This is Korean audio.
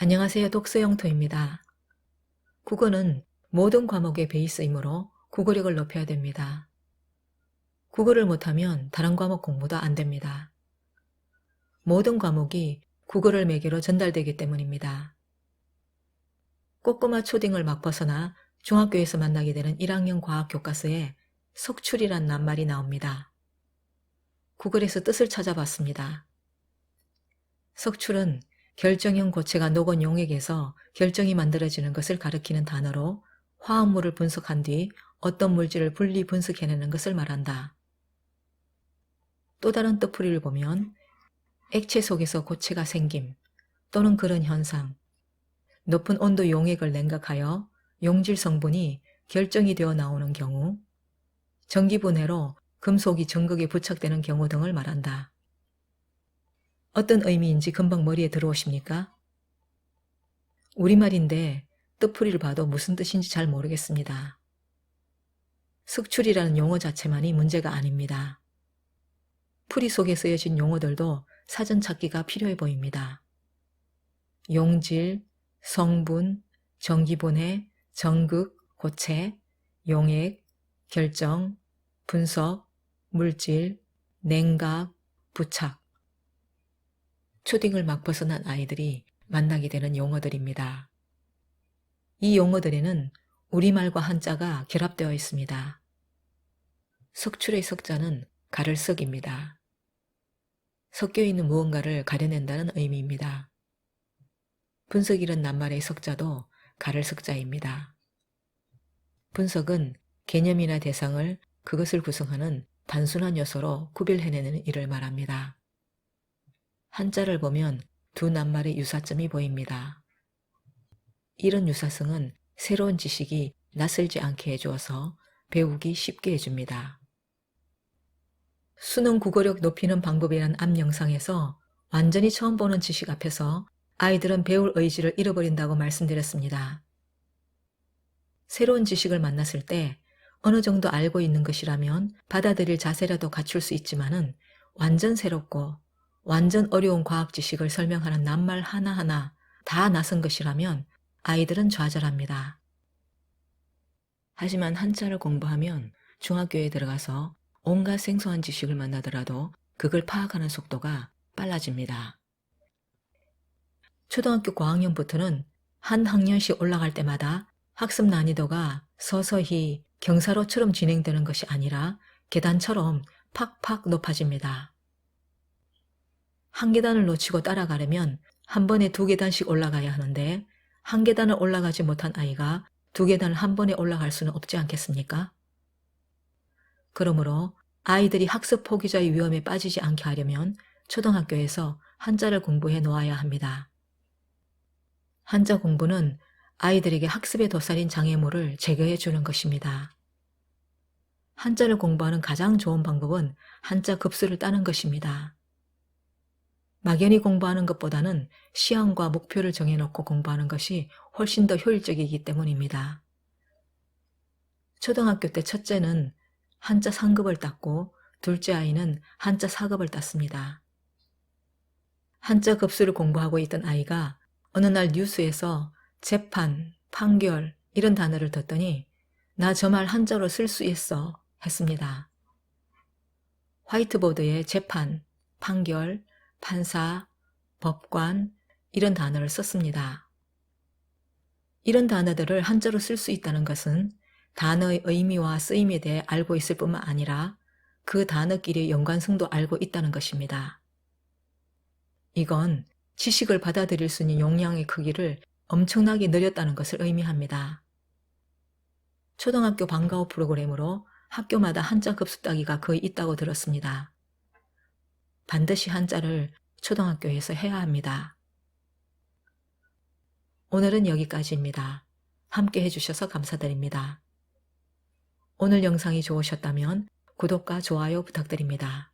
안녕하세요. 독서영토입니다. 국어는 모든 과목의 베이스이므로 국어력을 높여야 됩니다. 국어를 못하면 다른 과목 공부도 안 됩니다. 모든 과목이 국어를 매개로 전달되기 때문입니다. 꼬꼬마 초딩을 막 벗어나 중학교에서 만나게 되는 1학년 과학 교과서에 석출이란 낱말이 나옵니다. 구글에서 뜻을 찾아봤습니다. 석출은 결정형 고체가 녹은 용액에서 결정이 만들어지는 것을 가리키는 단어로 화합물을 분석한 뒤 어떤 물질을 분리 분석해내는 것을 말한다. 또 다른 뜻풀이를 보면 액체 속에서 고체가 생김 또는 그런 현상, 높은 온도 용액을 냉각하여 용질 성분이 결정이 되어 나오는 경우, 전기분해로 금속이 전극에 부착되는 경우 등을 말한다. 어떤 의미인지 금방 머리에 들어오십니까? 우리말인데 뜻풀이를 봐도 무슨 뜻인지 잘 모르겠습니다. 석출이라는 용어 자체만이 문제가 아닙니다. 풀이 속에 쓰여진 용어들도 사전 찾기가 필요해 보입니다. 용질, 성분, 전기분해, 전극, 고체, 용액, 결정, 분석, 물질, 냉각, 부착. 초딩을 막 벗어난 아이들이 만나게 되는 용어들입니다. 이 용어들에는 우리말과 한자가 결합되어 있습니다. 석출의 석자는 가를 석입니다. 섞여 있는 무언가를 가려낸다는 의미입니다. 분석이란 낱말의 석자도 가를 석자입니다. 분석은 개념이나 대상을 그것을 구성하는 단순한 요소로 구별해내는 일을 말합니다. 한자를 보면 두 낱말의 유사점이 보입니다. 이런 유사성은 새로운 지식이 낯설지 않게 해주어서 배우기 쉽게 해줍니다. 수능 국어력 높이는 방법이란 앞 영상에서 완전히 처음 보는 지식 앞에서 아이들은 배울 의지를 잃어버린다고 말씀드렸습니다. 새로운 지식을 만났을 때 어느 정도 알고 있는 것이라면 받아들일 자세라도 갖출 수 있지만은 완전 새롭고 완전 어려운 과학 지식을 설명하는 낱말 하나하나 다 낯선 것이라면 아이들은 좌절합니다. 하지만 한자를 공부하면 중학교에 들어가서 온갖 생소한 지식을 만나더라도 그걸 파악하는 속도가 빨라집니다. 초등학교 고학년부터는 한 학년씩 올라갈 때마다 학습 난이도가 서서히 경사로처럼 진행되는 것이 아니라 계단처럼 팍팍 높아집니다. 한 계단을 놓치고 따라가려면 한 번에 2계단씩 올라가야 하는데 한 계단을 올라가지 못한 아이가 2계단을 한 번에 올라갈 수는 없지 않겠습니까? 그러므로 아이들이 학습 포기자의 위험에 빠지지 않게 하려면 초등학교에서 한자를 공부해 놓아야 합니다. 한자 공부는 아이들에게 학습에 도살인 장애물을 제거해 주는 것입니다. 한자를 공부하는 가장 좋은 방법은 한자 급수를 따는 것입니다. 막연히 공부하는 것보다는 시험과 목표를 정해놓고 공부하는 것이 훨씬 더 효율적이기 때문입니다. 초등학교 때 첫째는 한자 3급을 땄고 둘째 아이는 한자 4급을 땄습니다. 한자 급수를 공부하고 있던 아이가 어느 날 뉴스에서 재판, 판결 이런 단어를 듣더니 나 저 말 한자로 쓸 수 있어 했습니다. 화이트보드에 재판, 판결, 판사, 법관 이런 단어를 썼습니다. 이런 단어들을 한자로 쓸 수 있다는 것은 단어의 의미와 쓰임에 대해 알고 있을 뿐만 아니라 그 단어끼리의 연관성도 알고 있다는 것입니다. 이건 지식을 받아들일 수 있는 용량의 크기를 엄청나게 늘렸다는 것을 의미합니다. 초등학교 방과후 프로그램으로 학교마다 한자 급수 따기가 거의 있다고 들었습니다. 반드시 한자를 초등학교에서 해야 합니다. 오늘은 여기까지입니다. 함께 해주셔서 감사드립니다. 오늘 영상이 좋으셨다면 구독과 좋아요 부탁드립니다.